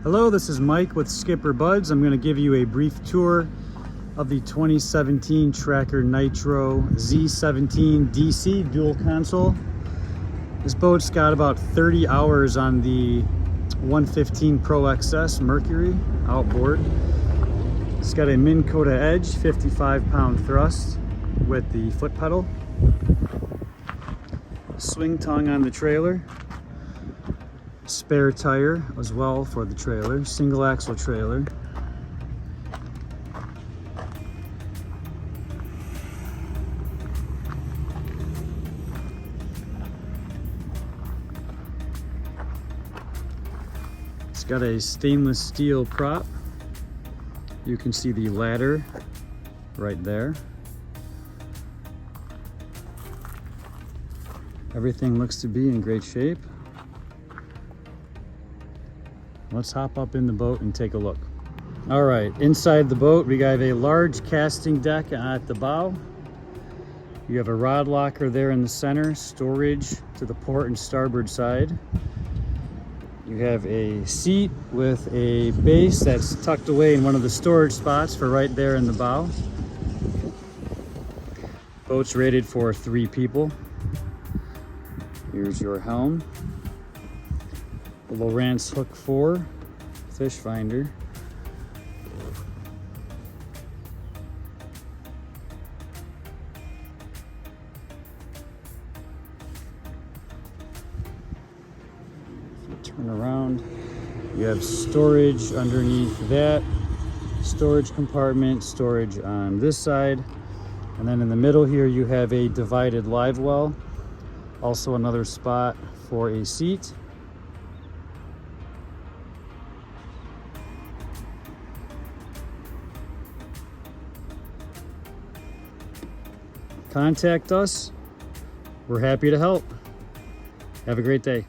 Hello, this is Mike with SkipperBud's. I'm going to give you a brief tour of the 2017 Tracker Nitro Z17 DC dual console. This boat's got about 30 hours on the 115 Pro XS Mercury outboard. It's got a Minn Kota Edge 55-pound thrust with the foot pedal. Swing tongue on the trailer. Spare tire as well for the trailer, single axle trailer. It's got a stainless steel prop. You can see the ladder right there. Everything looks to be in great shape. Let's hop up in the boat and take a look. All right, inside the boat, we have a large casting deck at the bow. You have a rod locker there in the center, storage to the port and starboard side. You have a seat with a base that's tucked away in one of the storage spots for right there in the bow. Boat's rated for 3 people. Here's your helm. The Lowrance Hook 4 fish finder. Turn around. You have storage underneath that, storage compartment, storage on this side, and then in the middle here you have a divided live well. Also another spot for a seat. Contact us. We're happy to help. Have a great day.